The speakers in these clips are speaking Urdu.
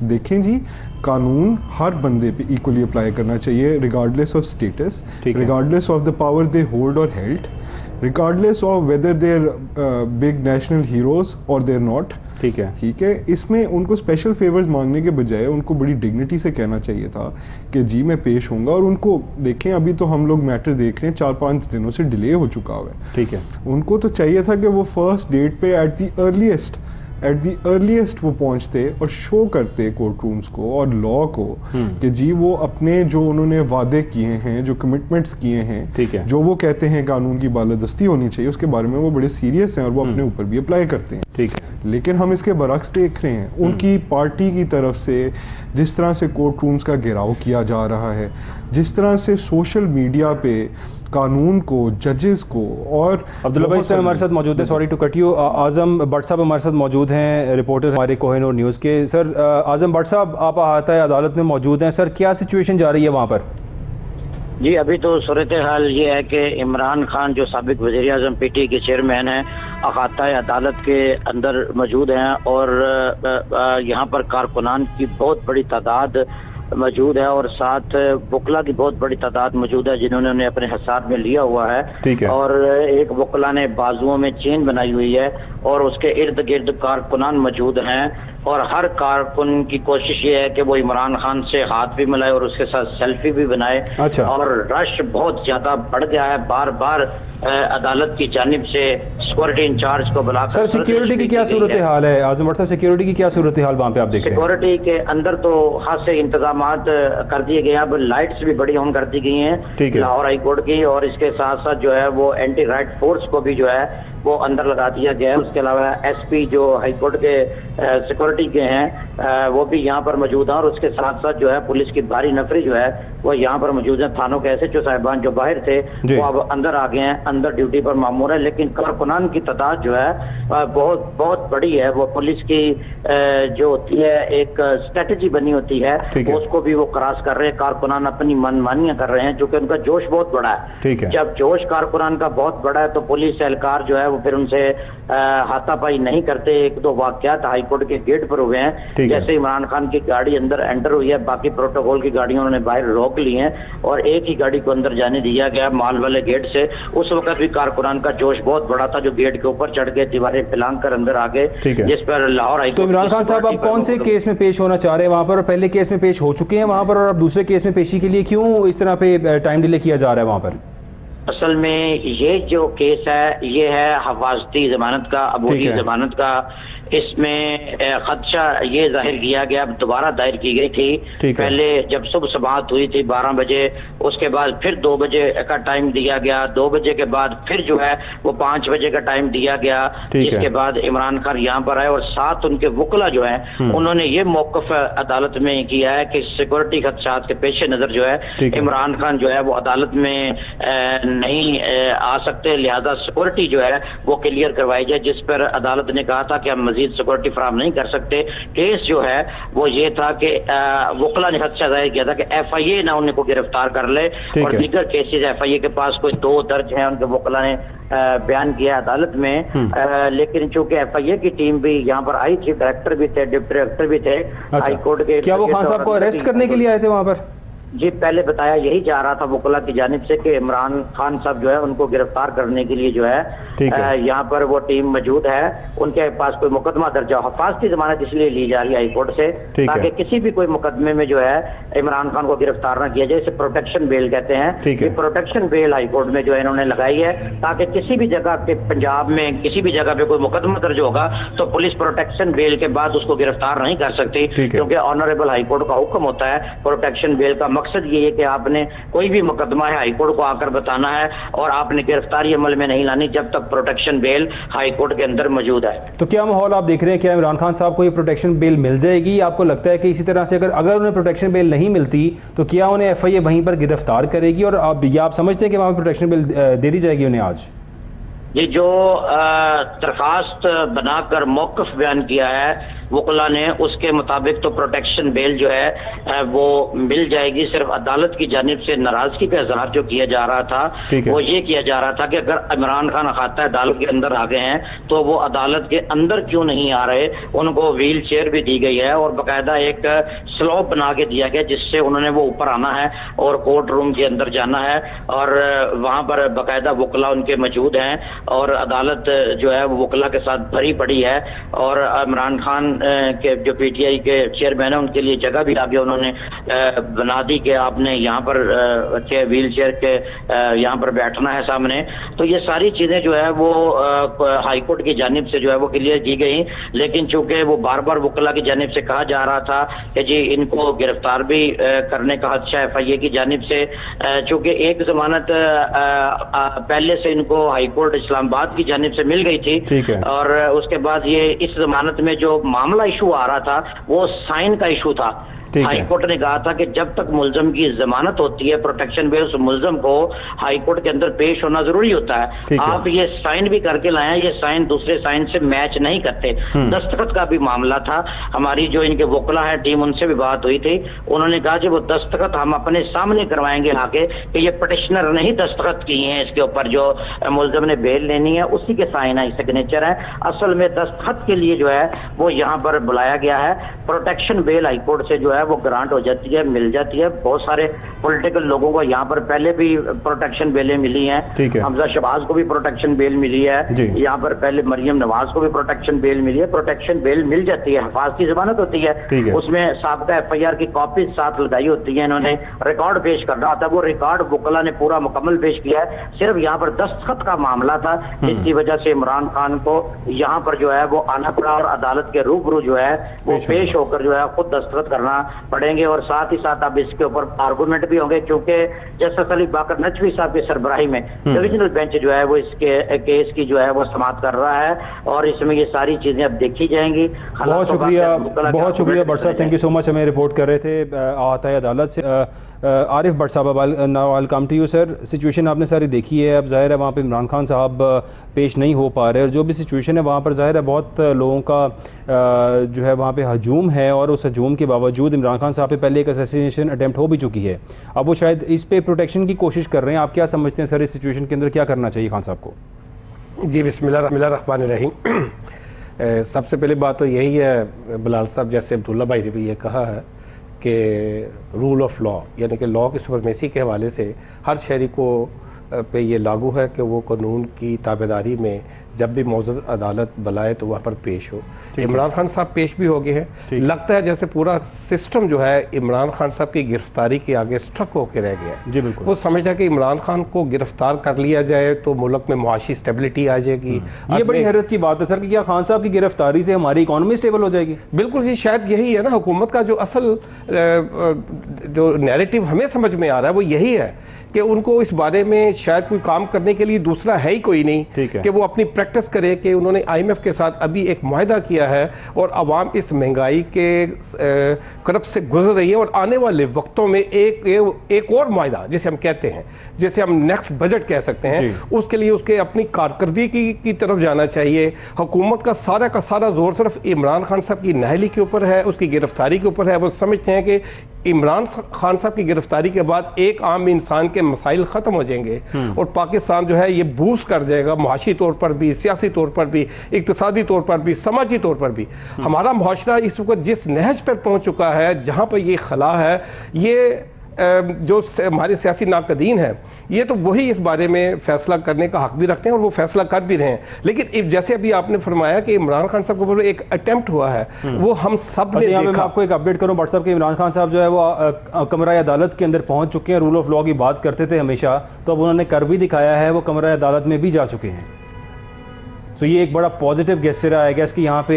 دیکھیں جی قانون ہر بندے پہ ایکولی اپلائی کرنا چاہیے regardless of status, regardless of the power they hold or held, regardless of whether they're big national heroes or they're not. ٹھیک ہے, اس میں ان کو اسپیشل فیورز مانگنے کے بجائے ان کو بڑی ڈگنیٹی سے کہنا چاہیے تھا کہ جی میں پیش ہوں گا. اور ان کو دیکھیں ابھی تو ہم لوگ میٹر دیکھ رہے ہیں 4-5 دنوں سے ڈیلے ہو چکا ہوا ہے. ٹھیک ہے, ان کو تو چاہیے تھا کہ وہ فرسٹ ڈیٹ پہ ایٹ دی ارلیسٹ وہ پہنچتے اور شو کرتے کورٹ رومز کو اور لا کو کہ جی وہ اپنے جو انہوں نے وعدے کیے ہیں, جو کمٹمنٹس کیے ہیں, جو وہ کہتے ہیں قانون کی بالادستی ہونی چاہیے, اس کے بارے میں وہ بڑے سیریس ہیں اور وہ اپنے اوپر بھی اپلائی کرتے ہیں. ٹھیک ہے, لیکن ہم اس کے برعکس دیکھ رہے ہیں ان کی پارٹی کی طرف سے جس طرح سے کورٹ رومز کا گھیراؤ کیا جا رہا ہے, جس طرح سے سوشل میڈیا پہ قانون کو, ججز کو. اور عبداللہ بھائی صاحب ہمارے ساتھ موجود ہیں, sorry to cut you. Azam Butt صاحب ہمارے ساتھ موجود ہیں, رپورٹر ہمارے کوہ نور نیوز کے. سر اعظم بٹ صاحب آپ احاطہ عدالت میں موجود ہیں, سر کیا سچویشن جا رہی ہے وہاں پر؟ جی ابھی تو صورتحال یہ ہے کہ عمران خان جو سابق وزیر اعظم پی ٹی کے چیئرمین ہیں احاطہ عدالت کے اندر موجود ہیں اور یہاں پر کارکنان کی بہت بڑی تعداد موجود ہے اور ساتھ وکلا کی بہت بڑی تعداد موجود ہے جنہوں نے اپنے حساب میں لیا ہوا ہے. اور ایک وکلا نے بازوؤں میں چین بنائی ہوئی ہے اور اس کے ارد گرد کارکنان موجود ہیں اور ہر کارکن کی کوشش یہ ہے کہ وہ عمران خان سے ہاتھ بھی ملائے اور اس کے ساتھ سیلفی بھی بنائے. اور رش بہت زیادہ بڑھ گیا ہے, بار بار عدالت کی جانب سے سیکورٹی انچارج کو بلا کر. سر سیکورٹی کی کیا صورتحال ہے اعظم بٹ صاحب, سیکورٹی کی کیا صورتحال وہاں پہ آپ دیکھ رہے ہیں؟ سیکورٹی کے اندر تو خاصے انتظامات کر دیے گئے ہیں, اب لائٹس بھی بڑی آن کر دی گئی ہیں لاہور ہائی کورٹ کی, اور اس کے ساتھ ساتھ جو ہے وہ اینٹی رائٹ فورس کو بھی جو ہے وہ اندر لگا دیا گیا ہے. اس کے علاوہ ایس پی جو ہائی کورٹ کے سیکورٹی کے ہیں وہ بھی یہاں پر موجود ہیں, اور اس کے ساتھ ساتھ جو ہے پولیس کی بھاری نفری جو ہے وہ یہاں پر موجود ہیں. تھانوں کے ایس ایچ او صاحبان جو باہر تھے وہ اب اندر آ گئے ہیں, اندر ڈیوٹی پر مامور ہے. لیکن کارکنان کی تعداد جو ہے بہت بہت بڑی ہے. وہ پولیس کی جو ہوتی ہے ایک اسٹریٹجی بنی ہوتی ہے اس کو بھی وہ کراس کر رہے ہیں. کارکنان اپنی من مانیاں کر رہے ہیں چونکہ ان کا جوش بہت بڑا ہے. جب جوش کارکنان کا بہت بڑا ہے تو پولیس اہلکار جو ہے وہ پھر ان سے ہاتھا پائی نہیں کرتے. 1-2 واقعات ہائی کورٹ کے گیٹ پر ہوئے ہیں, جیسے عمران خان کی گاڑی اندر انٹر ہوئی ہے, باقی پروٹوکول کی گاڑیوں انہوں نے باہر روک لی ہیں اور ایک ہی گاڑی کو اندر جانے دیا گیا مال والے گیٹ سے. اس وقت بھی کارکنان کا جوش بہت بڑا تھا جو گیٹ کے اوپر چڑھ کے دیواریں پھلانگ کر اندر آ گئے, جس پر لاہور ہائی کورٹ. تو عمران خان صاحب آپ کون سے کیس میں پیش ہونا چاہ رہے ہیں وہاں پر, اور پہلے کیس میں پیش ہو چکے ہیں وہاں پر, اور اب دوسرے کیس میں پیشی کے لیے کیوں اس طرح پہ ٹائم ڈیلے کیا جا رہا ہے وہاں پر؟ اصل میں یہ جو کیس ہے یہ ہے حفاظتی ضمانت کا, عبوری ضمانت کا. اس میں خدشہ یہ ظاہر کیا گیا, دوبارہ دائر کی گئی تھی. پہلے جب صبح سماعت ہوئی تھی 12 بجے, اس کے بعد پھر 2 بجے کا ٹائم دیا گیا, 2 بجے کے بعد پھر جو ہے وہ 5 بجے کا ٹائم دیا گیا. اس کے بعد عمران خان یہاں پر آئے اور ساتھ ان کے وکلا جو ہیں انہوں نے یہ موقف عدالت میں کیا ہے کہ سیکورٹی خدشات کے پیش نظر جو ہے عمران خان جو ہے وہ عدالت میں نہیں آ سکتے, لہذا سیکورٹی جو ہے وہ کلیئر کروائی جائے. جس پر عدالت نے کہا تھا کہ ہم مزید سیکورٹی فراہم نہیں کر سکتے. کیس جو ہے وہ یہ تھا کہ وکلا نے خدشہ ظاہر کیا تھا کہ ایف آئی اے نہ ان کو گرفتار کر لے, اور دیگر کیسز ایف آئی اے کے پاس کوئی 2 درج ہیں ان کے وکلا نے بیان کیا عدالت میں. لیکن چونکہ ایف آئی اے کی ٹیم بھی یہاں پر آئی تھی, ڈائریکٹر بھی تھے, ڈپٹی ڈائریکٹر بھی تھے ہائی کورٹ کے. کیا وہ خان صاحب کو اریسٹ کرنے کے لیے آئے تھے وہاں پر؟ جی پہلے بتایا یہی جا رہا تھا وکلا کی جانب سے کہ عمران خان صاحب جو ہے ان کو گرفتار کرنے کے لیے جو ہے یہاں پر وہ ٹیم موجود ہے. ان کے پاس کوئی مقدمہ درج ہے, حفاظتی ضمانت اس لیے لی جا رہی ہے ہائی کورٹ سے تاکہ کسی بھی کوئی مقدمے میں جو ہے عمران خان کو گرفتار نہ کیا جائے. اسے پروٹیکشن بیل کہتے ہیں. یہ پروٹیکشن بیل ہائی کورٹ میں جو ہے انہوں نے لگائی ہے تاکہ کسی بھی جگہ کے پنجاب میں کسی بھی جگہ پہ کوئی مقدمہ درج ہوگا تو پولیس پروٹیکشن بیل کے بعد اس کو گرفتار نہیں کر سکتی, کیونکہ آنریبل ہائی کورٹ کا حکم ہوتا ہے. پروٹیکشن بیل کا مقصد یہ ہے کہ آپ نے کوئی بھی مقدمہ ہے ہائی کورٹ کو آ کر بتانا ہے اور آپ نے گرفتاری عمل میں نہیں لانی جب تک پروٹیکشن بیل ہائی کورٹ کے اندر موجود ہے. تو کیا ماحول آپ دیکھ رہے ہیں, کیا عمران خان صاحب کو یہ پروٹیکشن بیل مل جائے گی؟ آپ کو لگتا ہے کہ اسی طرح سے اگر انہیں پروٹیکشن بیل نہیں ملتی تو کیا انہیں ایف آئی اے وہیں پر گرفتار کرے گی, اور آپ سمجھتے ہیں کہ وہاں پہ پروٹیکشن بیل دے دی جائے گی انہیں آج؟ یہ جو درخواست بنا کر موقف بیان کیا ہے وکلا نے، اس کے مطابق تو پروٹیکشن بیل جو ہے وہ مل جائے گی. صرف عدالت کی جانب سے ناراضگی کا اظہار جو کیا جا رہا تھا وہ یہ کیا جا رہا تھا کہ اگر عمران خان خاطہ عدالت کے اندر آ گئے ہیں تو وہ عدالت کے اندر کیوں نہیں آ رہے. ان کو ویل چیئر بھی دی گئی ہے اور باقاعدہ ایک سلوپ بنا کے دیا گیا جس سے انہوں نے وہ اوپر آنا ہے اور کورٹ روم کے اندر جانا ہے، اور وہاں پر باقاعدہ وکلا ان کے موجود ہیں اور عدالت جو ہے وہ وکلا کے ساتھ بھری پڑی ہے. اور عمران خان کے جو پی ٹی آئی کے چیئرمین ہیں ان کے لیے جگہ بھی آگے انہوں نے بنا دی کہ آپ نے یہاں پر ویل چیئر کے یہاں پر بیٹھنا ہے سامنے. تو یہ ساری چیزیں جو ہے وہ ہائی کورٹ کی جانب سے جو ہے وہ کلیئر کی گئی، لیکن چونکہ وہ بار بار وکلا کی جانب سے کہا جا رہا تھا کہ جی ان کو گرفتار بھی کرنے کا خدشہ ایف آئی اے کی جانب سے، چونکہ ایک ضمانت پہلے سے ان کو ہائی کورٹ اسلام آباد کی جانب سے مل گئی تھی، اور اس کے بعد یہ اس ضمانت میں جو معاملہ ایشو آ رہا تھا وہ سائن کا ایشو تھا. ہائی کورٹ نے کہا تھا کہ جب تک ملزم کی ضمانت ہوتی ہے پروٹیکشن بیس ملزم کو ہائی کورٹ کے اندر پیش ہونا ضروری ہوتا ہے. آپ یہ سائن بھی کر کے لائیں، یہ سائن دوسرے سائن سے میچ نہیں کرتے. دستخط کا بھی معاملہ تھا، ہماری جو ان کے وکلا ہے ٹیم ان سے بھی بات ہوئی تھی، انہوں نے کہا کہ وہ دستخط ہم اپنے سامنے کروائیں گے آ کے کہ یہ پٹیشنر نہیں دستخط کیے ہیں اس کے اوپر، جو ملزم نے بیل لینی ہے اسی کے سائن ہے، سگنیچر ہے. اصل میں دستخط کے لیے جو ہے وہ یہاں پر بلایا گیا ہے. پروٹیکشن بیل ہائی کورٹ سے جو ہے وہ گرانٹ ہو جاتی ہے، مل جاتی ہے. بہت سارے پولیٹیکل لوگوں کو یہاں پر پہلے بھی پروٹیکشن بیلیں ملی ہیں. حمزہ شہباز کو بھی پروٹیکشن بیل ملی ہے، یہاں پر پہلے مریم نواز کو بھی پروٹیکشن بیل ملی ہے. پروٹیکشن بیل مل جاتی ہے، حفاظتی ضمانت ہوتی ہے، اس میں سابقہ ایف آئی آر کی کاپیز ساتھ لگائی ہوتی ہیں. انہوں نے ریکارڈ پیش کرنا ہوتا ہے، وہ ریکارڈ وکلا نے پورا مکمل پیش کیا ہے. صرف یہاں پر دستخط کا معاملہ تھا جس کی وجہ سے عمران خان کو یہاں پر جو ہے وہ آنا پڑا اور عدالت کے روبرو جو ہے وہ پیش ہو کر جو ہے خود دستخط کرنا پڑیں گے. اور ساتھ ہی ساتھ اب اس کے اوپر آرگومنٹ بھی ہوں گے کیونکہ جسٹس علی باقر نقوی صاحب کی سربراہی میں ڈویژنل بینچ جو ہے وہ اس کے کیس کی جو ہے وہ سماعت کر رہا ہے اور اس میں یہ ساری چیزیں اب دیکھی جائیں گی. بہت شکریہ بٹ صاحب، تھینک یو سو مچ. ہمیں رپورٹ کر رہے تھے احاطہ عدالت سے. عارف بٹ صاحب، now I come to you sir. Situation آپ نے ساری دیکھی ہے، اب ظاہر ہے وہاں پہ عمران خان صاحب پیش نہیں ہو پا رہے، اور جو بھی سچویشن ہے وہاں پر ظاہر ہے بہت لوگوں کا جو ہے وہاں پہ ہجوم ہے، اور اس ہجوم کے باوجود عمران خان صاحب پہ پہلے ایک اسیسینیشن اٹیمپٹ ہو بھی چکی ہے. اب وہ شاید اس پہ پروٹیکشن کی کوشش کر رہے ہیں. آپ کیا سمجھتے ہیں سر اس سچویشن کے اندر کیا کرنا چاہیے خان صاحب کو؟ جی بسم اللہ الرحمن الرحیم. سب سے پہلی بات تو یہی ہے بلال صاحب، جیسے عبداللہ بھائی نے بھی یہ کہا ہے کہ رول آف لا، یعنی کہ لا کی سپرمیسی کے حوالے سے ہر شہری کو پہ یہ لاگو ہے کہ وہ قانون کی تابعداری میں جب بھی معزز عدالت بلائے تو وہاں پر پیش ہو. عمران خان صاحب پیش بھی ہو گئے ہیں. لگتا ہے جیسے پورا سسٹم جو ہے عمران خان صاحب کی گرفتاری کے آگے سٹک ہو کے رہ گیا ہے. جی بالکل. وہ سمجھتا ہے کہ عمران خان کو گرفتار کر لیا جائے تو ملک میں معاشی سٹیبلٹی آ جائے گی. یہ بڑی حیرت کی بات ہے سر کہ کیا خان صاحب کی گرفتاری سے ہماری اکانومی سٹیبل ہو جائے گی؟ بالکل جی، شاید یہی ہے نا حکومت کا جو اصل جو نیریٹو ہمیں سمجھ میں آ رہا ہے وہ یہی ہے کہ ان کو اس بارے میں شاید کوئی کام کرنے کے لیے دوسرا ہے ہی کوئی نہیں کہ وہ اپنی پریکٹس کرے کہ انہوں نے آئی ایم ایف کے ساتھ ابھی ایک معاہدہ کیا ہے اور عوام اس مہنگائی کے کرب سے گزر رہی ہے، اور آنے والے وقتوں میں ایک اور معاہدہ جسے ہم کہتے ہیں، جسے ہم نیکسٹ بجٹ کہہ سکتے ہیں، اس کے لیے اس کے اپنی کارکردگی کی طرف جانا چاہیے. حکومت کا سارا زور صرف عمران خان صاحب کی نااہلی کے اوپر ہے، اس کی گرفتاری کے اوپر ہے. وہ سمجھتے ہیں کہ عمران خان صاحب کی گرفتاری کے بعد ایک عام انسان کے مسائل ختم ہو جائیں گے اور پاکستان جو ہے یہ بوسٹ کر جائے گا معاشی طور پر بھی، سیاسی طور پر بھی، اقتصادی طور پر بھی، سماجی طور پر بھی. ہمارا معاشرہ اس وقت جس نہج پر پہنچ چکا ہے، جہاں پر یہ خلا ہے، یہ جو ہمارے سیاسی ناقدین ہیں یہ تو وہی اس بارے میں فیصلہ کرنے کا حق بھی رکھتے ہیں اور وہ فیصلہ کر بھی رہے ہیں. لیکن جیسے ابھی آپ نے فرمایا کہ عمران خان صاحب کے اوپر ایک اٹیمپٹ ہوا ہے، وہ ہم سب نے دیکھا. میں آپ کو ایک اپڈیٹ کروں بٹ صاحب کہ عمران خان صاحب جو ہے وہ کمرہ عدالت کے اندر پہنچ چکے ہیں. رول آف لا کی بات کرتے تھے ہمیشہ، تو اب انہوں نے کر بھی دکھایا ہے، وہ کمرہ عدالت میں بھی جا چکے ہیں. سو یہ ایک بڑا پازیٹیو گیسچر ہے آئی گیس کہ یہاں پہ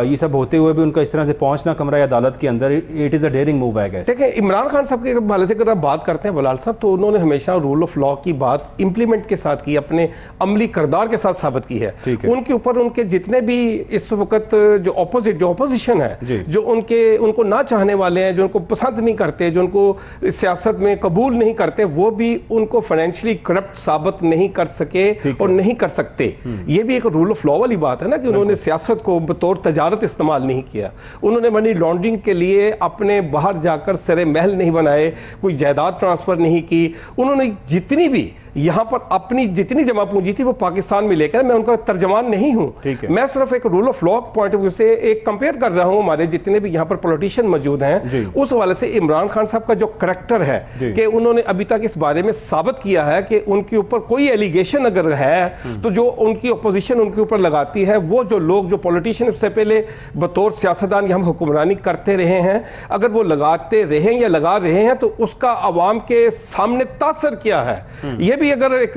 یہ سب ہوتے ہوئے بھی ان کا اس طرح سے پہنچنا کمرہ عدالت کے اندر اٹ از اے ڈیئرنگ موو ہے گیس. دیکھیں عمران خان صاحب کے حوالے سے اگر آپ بات کرتے ہیں بلال صاحب، تو انہوں نے ہمیشہ رول آف لا کی بات امپلیمنٹ کے ساتھ کی، اپنے عملی کردار کے ساتھ ثابت کی ہے. ان کے اوپر ان کے جتنے بھی اس وقت جو اپوزیشن ہے، جو ان کو نہ چاہنے والے ہیں، جو ان کو پسند نہیں کرتے، جو ان کو سیاست میں قبول نہیں کرتے، وہ بھی ان کو فائنینشلی کرپٹ ثابت نہیں کر سکے اور نہیں کر سکتے. یہ بھی ایک رول آف لا والی بات ہے نا کہ انہوں نے سیاست کو بطور تجارت استعمال نہیں کیا. انہوں نے منی لانڈرنگ کے لیے اپنے باہر جا کر سرے محل نہیں بنائے، کوئی جائیداد ٹرانسفر نہیں کی. انہوں نے جتنی بھی یہاں پر اپنی جتنی جمع پونجی تھی وہ پاکستان میں لے کر، میں ان کا ترجمان نہیں ہوں، میں صرف ایک rule of law point of view سے ایک کمپیئر کر رہا ہوں. ہمارے جتنے بھی یہاں پر پولیٹیشین موجود ہیں اس حوالے سے عمران خان صاحب کا جو کریکٹر ہے کہ انہوں نے ابھی تک اس بارے میں ثابت کیا ہے کہ ان کے اوپر کوئی ایلیگیشن اگر ہے تو جو ان کی اپوزیشن ان کے اوپر لگاتی ہے، وہ جو لوگ جو پولیٹیشین اس سے پہلے بطور سیاستدان ہم حکمرانی کرتے رہے ہیں، اگر وہ لگاتے رہے یا لگا رہے ہیں تو اس کا عوام کے سامنے تاثر کیا ہے. یہ بھی اگر ایک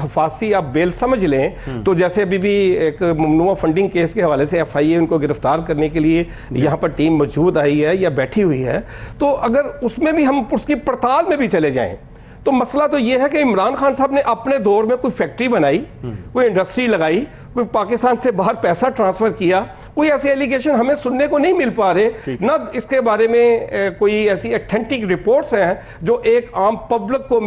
حفاظتی آپ بیل سمجھ لیں تو جیسے ابھی بھی ایک ممنوعہ فنڈنگ کیس کے حوالے سے ایف آئی اے ان کو گرفتار کرنے کے لیے یہاں پر ٹیم موجود آئی ہے یا بیٹھی ہوئی ہے، تو اگر اس میں بھی ہم اس کی پڑتال میں بھی چلے جائیں تو مسئلہ تو یہ ہے کہ عمران خان صاحب نے اپنے دور میں کوئی فیکٹری بنائی، کوئی انڈسٹری لگائی، کوئی پاکستان سے باہر پیسہ ٹرانسفر کیا. کوئی ایسی ایلیگیشن ہمیں سننے کو نہیں مل پا رہے، نہ اس کے بارے میں کوئی ایسی اتھینٹک رپورٹس ہیں جو ایک عام پبلک کو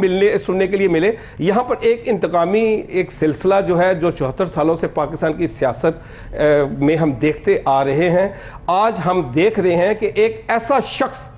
سننے کے لیے ملے. یہاں پر ایک انتقامی ایک سلسلہ جو ہے جو 74 سالوں سے پاکستان کی سیاست میں ہم دیکھتے آ رہے ہیں، آج ہم دیکھ رہے ہیں کہ ایک ایسا شخص،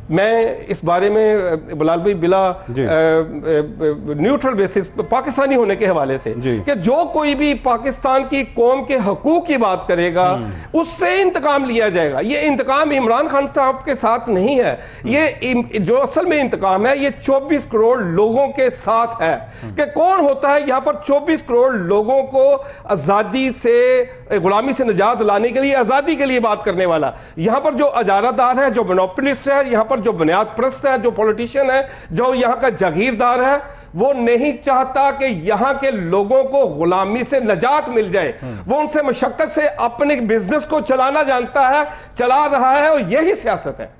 میں اس بارے میں بلال بھائی بلا نیوٹرل بیسس پاکستانی ہونے کے حوالے سے کہ جو کوئی بھی پاکستان کی قوم کے حقوق کی بات کرے گا اس سے انتقام لیا جائے گا. یہ انتقام عمران خان صاحب کے ساتھ نہیں ہے، یہ جو اصل میں انتقام ہے یہ 24 کروڑ لوگوں کے ساتھ ہے. کہ کون ہوتا ہے یہاں پر 24 کروڑ لوگوں کو آزادی سے، غلامی سے نجات لانے کے لیے، آزادی کے لیے بات کرنے والا. یہاں پر جو اجارہ دار ہے، جو مونوپولسٹ ہے، یہاں پر جو بنیاد پرست ہے، جو پولیٹیشین ہے، جو یہاں کا جاگیردار ہے، وہ نہیں چاہتا کہ یہاں کے لوگوں کو غلامی سے نجات مل جائے. وہ ان سے مشقت سے اپنے بزنس کو چلانا جانتا ہے، چلا رہا ہے، اور یہی سیاست ہے.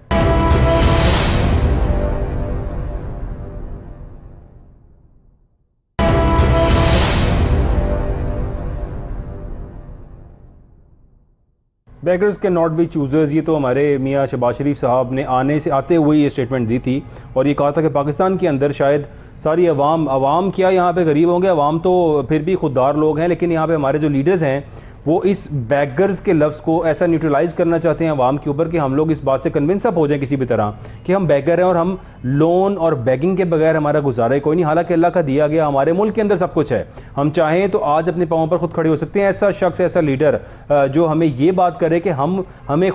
بیگرز کے ناٹ بی چوزرز، یہ تو ہمارے میاں شہباز شریف صاحب نے آتے ہوئے یہ اسٹیٹمنٹ دی تھی اور یہ کہا تھا کہ پاکستان کے اندر شاید ساری عوام کیا یہاں پہ غریب ہوں گے، عوام تو پھر بھی خوددار لوگ ہیں، لیکن یہاں پہ ہمارے جو لیڈرز ہیں وہ اس بیگرز کے لفظ کو ایسا نیوٹرلائز کرنا چاہتے ہیں عوام کے اوپر کہ ہم لوگ اس بات سے کنونس اپ ہو جائیں کسی بھی طرح کہ ہم بیگر ہیں اور ہم لون اور بیگنگ کے بغیر ہمارا گزارا کوئی نہیں. حالانکہ اللہ کا دیا گیا ہمارے ملک کے اندر سب کچھ ہے، ہم چاہیں تو آج اپنے پاؤں پر خود کھڑے ہو سکتے ہیں. ایسا شخص، ایسا لیڈر جو ہمیں یہ بات کرے کہ ہمیں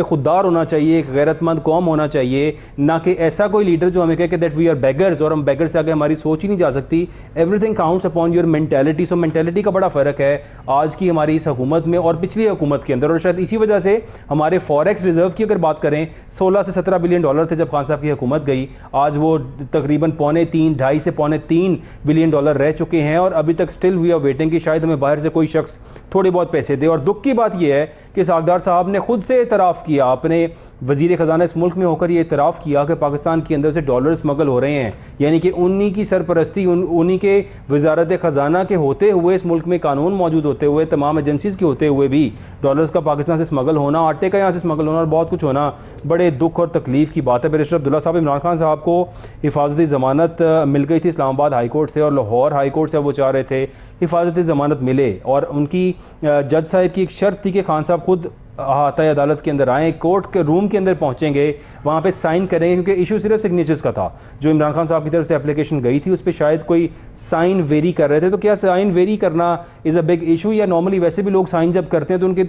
خوددار ہونا چاہیے، ایک غیرت مند قوم ہونا چاہیے، نہ کہ ایسا کوئی لیڈر جو ہمیں کہے کہ دیٹ وی آر بیگرز اور ہم بیگر سے آگے ہماری سوچ ہی نہیں جا سکتی. Every thing counts upon your mentality. So mentality کا بڑا فرق ہے آج کی ہماری اس حکومت میں اور پچھلی حکومت کے اندر، اور شاید اسی وجہ سے ہمارے فوریکس ریزرو کی اگر بات کریں 16 سے 17 بلین ڈالر تھے جب خان صاحب کی حکومت گئی، آج وہ تقریباً 2.5 سے 3 بلین ڈالر رہ چکے ہیں اور ابھی تک سٹل وی آر ویٹنگ کہ شاید ہمیں باہر سے کوئی شخص تھوڑے بہت پیسے دے. اور دکھ کی بات یہ ہے کہ ساگدار صاحب نے خود سے اعتراف کیا، اپنے وزیر خزانہ اس ملک میں ہو کر یہ اعتراف کیا کہ پاکستان کے اندر سے ڈالر اسمگل ہو رہے ہیں. یعنی کہ انہی کی سرپرستی، انہی کے وزارت خزانہ کے ہوتے ہوئے، اس ملک میں قانون موجود ہوتے ہوئے، تمام ایجنسیز کے ہوتے ہوئے بھی ڈالرز کا پاکستان سے اسمگل ہونا، آٹے کا یہاں سے اسمگل ہونا اور بہت کچھ ہونا بڑے دکھ اور تکلیف کی بات ہے. بیرسٹر عبداللہ صاحب، عمران خان صاحب کو حفاظتی ضمانت مل گئی تھی اسلام آباد ہائی کورٹ سے اور لاہور ہائی کورٹ سے وہ چاہ رہے تھے حفاظتی ضمانت ملے، اور ان کی جج صاحب کی ایک شرط تھی کہ خان صاحب خود احاطہ عدالت کے اندر آئیں، کورٹ کے روم کے اندر پہنچیں گے، وہاں پہ سائن کریں گے، کیونکہ ایشو صرف سگنیچرز کا تھا. جو عمران خان صاحب کی طرف سے اپلیکیشن گئی تھی اس پہ شاید کوئی سائن ویری کر رہے تھے. تو کیا سائن ویری کرنا از اے بگ ایشو، یا نارملی ویسے بھی لوگ سائن جب کرتے ہیں تو ان کے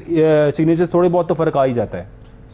سگنیچرز تھوڑے بہت تو فرق آ ہی جاتا ہے؟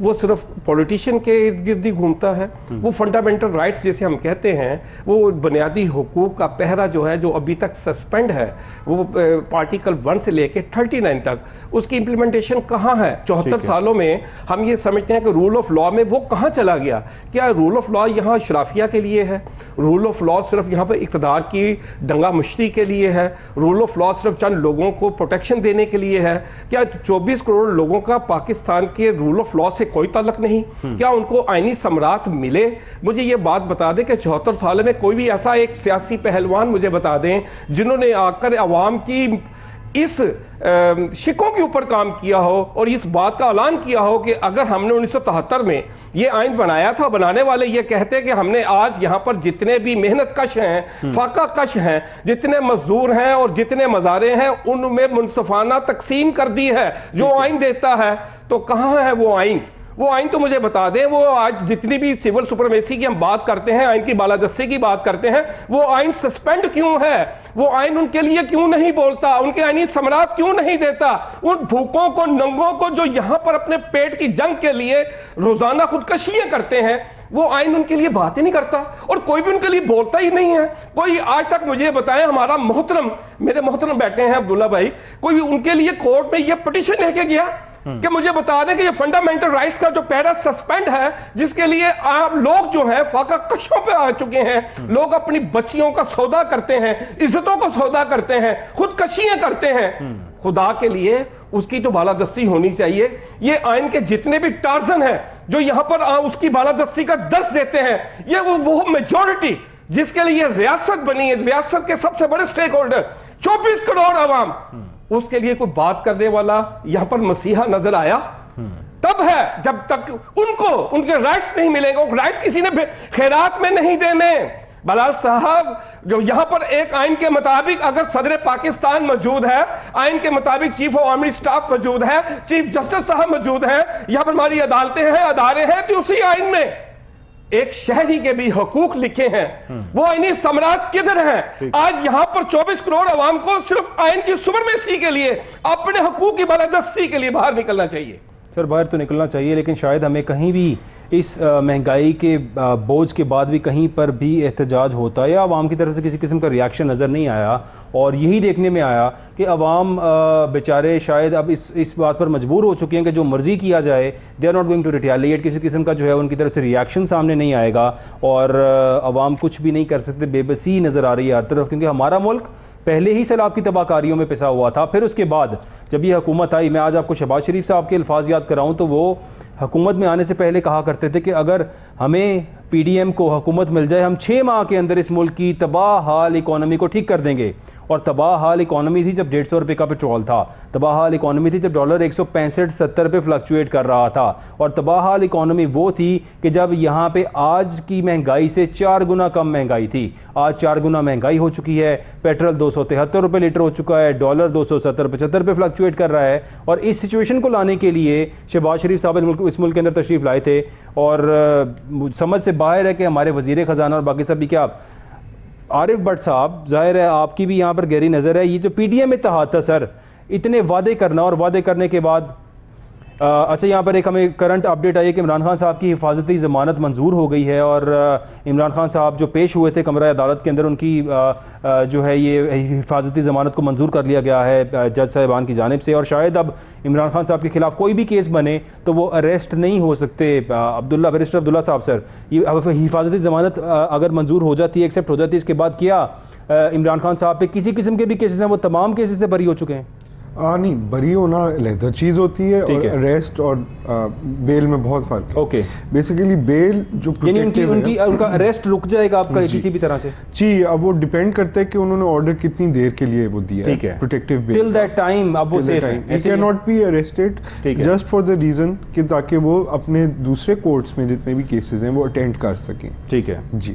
وہ صرف پولیٹیشین کے ارد گرد ہی گھومتا ہے. وہ فنڈامنٹل رائٹس جیسے ہم کہتے ہیں, وہ بنیادی حقوق کا پہرا جو ہے, جو ابھی تک سسپینڈ ہے, وہ آرٹیکل 1 سے لے کے 39 تک, اس کی امپلیمنٹیشن کہاں ہے؟ 74 سالوں میں ہم یہ سمجھتے ہیں کہ رول آف لا میں وہ کہاں چلا گیا؟ کیا رول آف لا یہاں اشرافیہ کے لیے ہے؟ رول آف لا صرف یہاں پر اقتدار کی دنگا مشتی کے لیے ہے؟ رول آف لا صرف چند لوگوں کو پروٹیکشن دینے کے لیے ہے؟ کیا 24 کروڑ لوگوں کا پاکستان کے رول آف لا سے کوئی تعلق نہیں؟ کیا ان کو آئینی ثمرات ملے؟ مجھے یہ بات بتا دیں کہ 74 سال میں کوئی بھی ایسا ایک سیاسی پہلوان مجھے بتا دیں جنہوں نے آ کر عوام کی اس شکوں کے اوپر کام کیا ہو اور اس بات کا اعلان کیا ہو کہ اگر ہم نے 1973 میں یہ آئین بنایا تھا, بنانے والے یہ کہتے کہ ہم نے آج یہاں پر جتنے بھی محنت کش ہیں, فاقہ کش ہیں, جتنے مزدور ہیں اور جتنے مزارے ہیں, ان میں منصفانہ تقسیم کر دی ہے جو آئین دیتا ہے, تو کہاں ہے وہ آئین؟ وہ آئین تو مجھے بتا دیں. وہ آج جتنی بھی سول سپرمیسی کی ہم بات کرتے ہیں, آئین کی بالادستی کی بات کرتے ہیں, وہ آئین سسپینڈ کیوں ہے؟ وہ آئین ان کے لیے کیوں نہیں بولتا؟ ان کے آئینی ثمرات کیوں نہیں دیتا؟ ان بھوکوں کو, ننگوں کو جو یہاں پر اپنے پیٹ کی جنگ کے لیے روزانہ خودکشیاں کرتے ہیں, وہ آئین ان کے لیے بات ہی نہیں کرتا اور کوئی بھی ان کے لیے بولتا ہی نہیں ہے. کوئی آج تک مجھے بتائیں, ہمارا محترم, میرے محترم بیٹھے ہیں عبداللہ بھائی, کوئی ان کے لیے کورٹ میں یہ پٹیشن لے کے گیا کہ مجھے بتا دیں کہ یہ فنڈامنٹل رائٹس کا جو پیرا سسپینڈ ہے, جس کے لیے آپ لوگ جو ہیں فاقہ کشوں پہ آ چکے ہیں, لوگ اپنی بچیوں کا سودا کرتے ہیں, عزتوں کا سودا کرتے ہیں, خودکشیاں کرتے ہیں, خدا کے لیے اس کی تو بالادستی ہونی چاہیے. یہ آئین کے جتنے بھی ٹارزن ہیں جو یہاں پر اس کی بالادستی کا درس دیتے ہیں, یہ وہ میجورٹی جس کے لیے ریاست بنی ہے, ریاست کے سب سے بڑے سٹیک ہولڈر 24 کروڑ عوام, اس کے لیے کوئی بات کرنے والا یہاں پر مسیحا نظر آیا؟ تب ہے جب تک ان کو ان کے رائٹس نہیں ملیں گے. رائٹس کسی نے خیرات میں نہیں دینے. بلال صاحب, جو یہاں پر ایک آئین کے مطابق اگر صدر پاکستان موجود ہے, آئین کے مطابق چیف آف آرمی سٹاف موجود ہے, چیف جسٹس صاحب موجود ہیں, یہاں پر ہماری عدالتیں ہیں, ادارے ہیں, تو اسی آئین میں ایک شہری کے بھی حقوق لکھے ہیں. وہ آئینی ثمرات کدھر ہیں؟ آج یہاں پر 24 کروڑ عوام کو صرف آئین کی سپرمیسی کے لیے, اپنے حقوق کی بالادستی کے لیے باہر نکلنا چاہیے. سر باہر تو نکلنا چاہیے, لیکن شاید ہمیں کہیں بھی اس مہنگائی کے بوجھ کے بعد بھی کہیں پر بھی احتجاج ہوتا ہے یا عوام کی طرف سے کسی قسم کا ریاکشن نظر نہیں آیا, اور یہی دیکھنے میں آیا کہ عوام بیچارے شاید اب اس بات پر مجبور ہو چکے ہیں کہ جو مرضی کیا جائے, they are not going to retaliate. کسی قسم کا جو ہے ان کی طرف سے ریاکشن سامنے نہیں آئے گا, اور عوام کچھ بھی نہیں کر سکتے. بے بسی نظر آ رہی ہے ہر طرف, کیونکہ ہمارا ملک پہلے ہی سیلاب کی تباہ کاریوں میں پسا ہوا تھا. پھر اس کے بعد جب یہ حکومت آئی, میں آج آپ کو شہباز شریف صاحب کے الفاظ یاد کراؤں تو وہ حکومت میں آنے سے پہلے کہا کرتے تھے کہ اگر ہمیں پی ڈی ایم کو حکومت مل جائے, ہم 6 ماہ کے اندر اس ملک کی تباہ حال اکانومی کو ٹھیک کر دیں گے. اور تباہ حال اکانومی تھی جب 150 روپے کا پیٹرول تھا, تباہ حال اکانومی تھی جب ڈالر 165-70 پہ فلکچویٹ کر رہا تھا, اور تباہ حال اکانومی وہ تھی کہ جب یہاں پہ آج کی مہنگائی سے 4 گنا کم مہنگائی تھی. آج 4 گنا مہنگائی ہو چکی ہے, پیٹرول 273 روپے لیٹر ہو چکا ہے, ڈالر 270-75 پہ فلکچویٹ کر رہا ہے. اور اس سچویشن کو لانے کے لیے شہباز شریف صاحب اس ملک کے اندر تشریف لائے تھے, اور سمجھ سے باہر ہے کہ ہمارے وزیر خزانہ اور باقی سب بھی, کیا عارف بٹ صاحب, ظاہر ہے آپ کی بھی یہاں پر گہری نظر ہے, یہ جو پی ڈی ایم اتحاد تھا سر, اتنے وعدے کرنا اور وعدے کرنے کے بعد اچھا یہاں پر ایک ہمیں کرنٹ اپڈیٹ آئی ہے کہ عمران خان صاحب کی حفاظتی ضمانت منظور ہو گئی ہے, اور عمران خان صاحب جو پیش ہوئے تھے کمرہ عدالت کے اندر, ان کی جو ہے یہ حفاظتی ضمانت کو منظور کر لیا گیا ہے جج صاحبان کی جانب سے. اور شاید اب عمران خان صاحب کے خلاف کوئی بھی کیس بنے تو وہ اریسٹ نہیں ہو سکتے. بیرسٹر عبداللہ صاحب, سر یہ حفاظتی ضمانت اگر منظور ہو جاتی ہے, ایکسیپٹ ہو جاتی ہے, اس کے بعد کیا عمران خان صاحب پہ کسی قسم کے بھی کیسز ہیں وہ تمام کیسز سے بری ہو چکے ہیں؟ نہیں, بری ہونا علیحدہ چیز ہوتی ہے, اور اریسٹ اور بیل میں بہت فرق ہے. اوکے, بیسیکلی بیل جو یعنی ان کا اریسٹ رک جائے گا آپ کا کسی بھی طرح سے؟ جی, اب وہ ڈیپینڈ کرتا ہے کہ انہوں نے آرڈر کتنی دیر کے لیے وہ دیا ہے protective bail. Till that time اب وہ سیف ہیں, he can not be arrested just for the reason کہ تاکہ وہ اپنے دوسرے کورٹس میں جتنے بھی کیسز ہیں وہ اٹینڈ کر سکیں. ٹھیک ہے جی.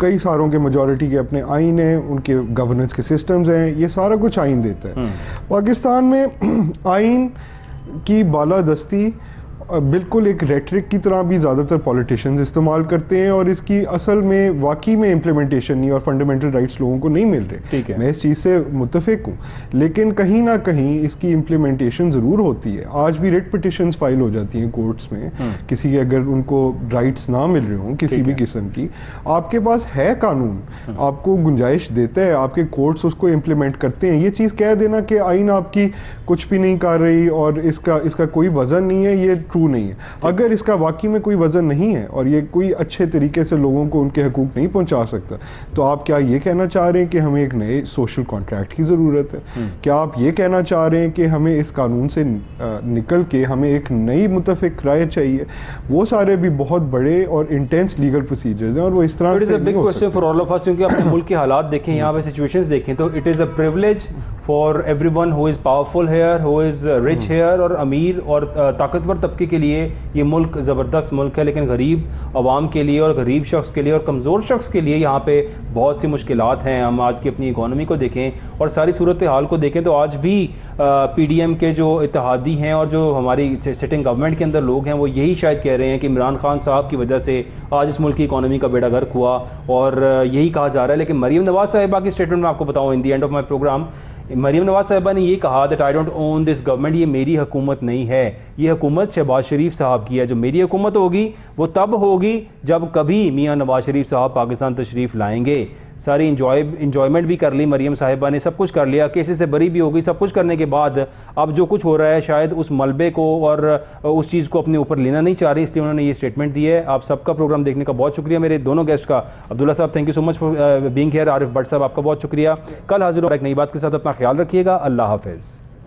کئی ساروں کے میجورٹی کے اپنے آئین ہیں, ان کے گورننس کے سسٹمز ہیں, یہ سارا کچھ آئین دیتا ہے. پاکستان میں آئین کی بالادستی بالکل ایک ریٹرک کی طرح بھی زیادہ تر پولیٹیشنز استعمال کرتے ہیں, اور اس کی اصل میں واقعی میں امپلیمنٹیشن نہیں, اور فنڈامنٹل رائٹس لوگوں کو نہیں مل رہے. میں اس چیز سے متفق ہوں, لیکن کہیں نہ کہیں اس کی امپلیمنٹیشن ضرور ہوتی ہے. آج بھی ریٹ پٹیشنز فائل ہو جاتی ہیں کورٹس میں, کسی اگر ان کو رائٹس نہ مل رہے ہوں کسی بھی قسم کی, آپ کے پاس ہے قانون, آپ کو گنجائش دیتا ہے, آپ کے کورٹس اس کو امپلیمنٹ کرتے ہیں. یہ چیز کہہ دینا کہ آئین آپ کی کچھ بھی نہیں کر رہی اور اس کا کوئی وزن نہیں ہے, یہ نہیں ہے. اگر اس کا واقعی میں کوئی وزن نہیں ہے اور یہ کوئی اچھے طریقے سے لوگوں کو ان کے حقوق نہیں پہنچا سکتا, تو آپ کیا یہ کہنا چاہ رہے ہیں کہ ہمیں ایک نئے سوشل کانٹریکٹ کی ضرورت ہے؟ کیا آپ یہ کہنا چاہ رہے ہیں کہ ہمیں اس قانون سے نکل کے ہمیں ایک نئی متفق رائے چاہیے؟ وہ سارے بھی بہت بڑے اور انٹینس لیگل پروسیجرز ہیں, اور وہ اس طرح سے big question for all of us, کیونکہ اپنے ملک کے حالات دیکھیں, یہاں پہ سچویشنز دیکھیں, تو it is a privilege for every one who is powerful here, who is rich here, اور امیر اور طاقتور طبقے کے لیے یہ ملک زبردست ملک ہے, لیکن غریب عوام کے لیے اور غریب شخص کے لیے اور کمزور شخص کے لیے یہاں پہ بہت سی مشکلات ہیں. ہم آج کی اپنی اکانومی کو دیکھیں اور ساری صورتحال کو دیکھیں, تو آج بھی پی ڈی ایم کے جو اتحادی ہیں اور جو ہماری سٹنگ گورنمنٹ کے اندر لوگ ہیں, وہ یہی شاید کہہ رہے ہیں کہ عمران خان صاحب کی وجہ سے آج اس ملک کی اکانومی کا بیڑا غرق ہوا, اور یہی کہا جا رہا ہے. لیکن مریم نواز صاحبہ کی اسٹیٹمنٹ میں آپ کو بتاؤں, in the end of my programme, Maryam Nawaz صاحبہ نے یہ کہا that I don't own this government, یہ میری حکومت نہیں ہے, یہ حکومت شہباز شریف صاحب کی ہے. جو میری حکومت ہوگی وہ تب ہوگی جب کبھی میاں نواز شریف صاحب پاکستان تشریف لائیں گے. ساری انجوائمنٹ بھی کر لی مریم صاحبہ نے, سب کچھ کر لیا, کیسز سے بری بھی ہو گئی. سب کچھ کرنے کے بعد اب جو کچھ ہو رہا ہے شاید اس ملبے کو اور اس چیز کو اپنے اوپر لینا نہیں چاہ رہی, اس لیے انہوں نے یہ اسٹیٹمنٹ دی ہے. آپ سب کا پروگرام دیکھنے کا بہت شکریہ. میرے دونوں گیسٹ کا, عبداللہ صاحب thank you so much for being here, عارف بٹ صاحب آپ کا بہت شکریہ. کل حاضر ہوں ایک نئی بات کے ساتھ, اپنا خیال رکھیے گا. اللہ حافظ.